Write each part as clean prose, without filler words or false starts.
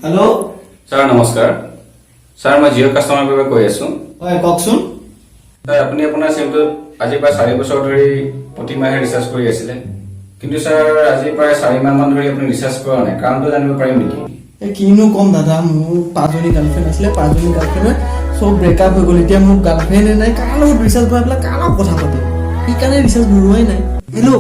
hello sir नमस्कार sir मैं Jio customer বাবে কৈ আছো হয় কওকচোন স্যার আপনি আপনার সিমটো আজি প্রায় 4 বছর ধরে প্রতি মাহে রিচার্জ কৰি আছিল কিন্তু স্যাৰ আজি প্ৰায় 4 মাহ মান ধৰি আপুনি ৰিচাৰ্জ কৰা নাই কাৰণটো জানিব পাৰিম নেকি এ কিনো কম দাদা মোৰ পাঁচজনী গাৰ্লফ্ৰেণ্ড আছিলে পাঁচজনী গাৰ্লফ্ৰেণ্ড সব ব্ৰেকআপ হৈ গ'ল এতিয়া মোৰ গাৰ্লফ্ৰেণ্ড নাই কাৰ লগত ৰিচাৰ্জ ভৰাই কাৰ লগত কথা পাতে সেইকাৰণে ৰিচাৰ্জ ভৰোৱাই নাই হেল্ল'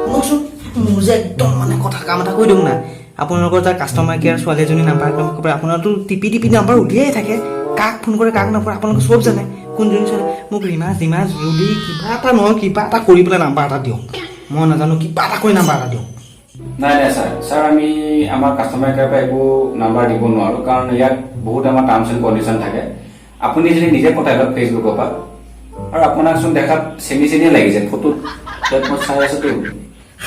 শুনকচোন মোৰ যে একদম মানে কথা কাম এটা কৈ দিওঁ না আপোনালোকৰ তাৰ কাষ্টমাৰ কেয়াৰ ছোৱালী এজনী নাম্বাৰ একদম ক'ব আপোনাৰতো টিপি নাম্বাৰ উঠিয়াই থাকে কাক ফোন কৰে কাক নকৰে আপোনালোকে চব জানে কোনজনী ছোৱালী মোক ৰীমা জুলি কিবা এটা নহয় কিবা এটা কৰি পেলাই নাম্বাৰ এটা দিয়ক মই নাজানো কিবা এটা কৰি নাম্বাৰ এটা দিয়ক নাই নাই স্যাৰ স্যাৰ আমি আমাৰ কাস্টমাৰ কেয়াৰ পৰা একো নাম্বাৰ দিব নোৱাৰো কাৰণ ইয়াত বহুত আমাৰ টাৰ্মস এন্ড কন্ডিশন থাকে আপুনি যদি নিজে পঠাই লওক ফেসবুকৰ পৰা আৰু আপোনাক চোন দেখাত চেনি লাগিছে ফটোত তাত মই চাই আছো তো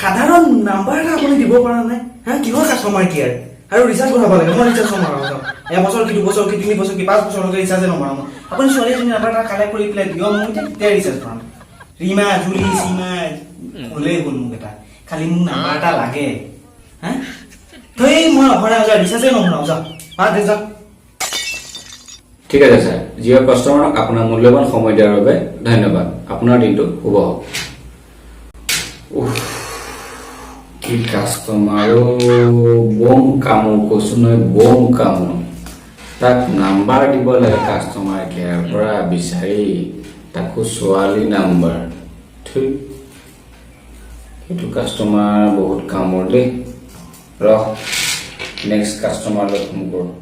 সাধাৰণ নাম্বাৰ এটা আপুনি দিব পৰা নাই হা কিহৰ কাষ্টমাৰ কেয়াৰ আৰু ৰিচাৰ্জ কৰাব লাগে মই ৰিচাৰ্জ নমাৰাম এবছৰ কি দুবছৰ কি 3 বছৰ কি 5 বছৰলৈকে ৰিচাৰ্জে নমাৰাম আপুনি ছোৱালী এজনী নাম্বাৰ এটা কালেক্ট কৰি পেলাই দিয়ক মই তেতিয়া ৰিচাৰ্জ কৰাম ৰীমা জুলি সীমা হ'লেই হ'ল মোক এটা খালি মোক নাম্বাৰ এটা লাগে হা তই মই অহৰা যা ৰিচাৰ্জে নমৰাম যা দে যা ঠিক আছে স্যার জিও কাস্টমারক আপনার মূল্যবান সময় দেওয়ার বাবে ধন্যবাদ আপনার দিনটো শুভ হোক কি কাস্টমার বম কামো কৈছো নহয় বম কামো তাক নাম্বাৰ দিব লাগে কাস্টমাৰ কেয়াৰ পৰা বিচাৰি তাকো ছোৱালী নাম্বাৰ ঠিক এইটো কাস্টমাৰ বহুত কামৰ দেই ৰহ নেক্সট কাস্টমাৰলৈ ফোন কৰোঁ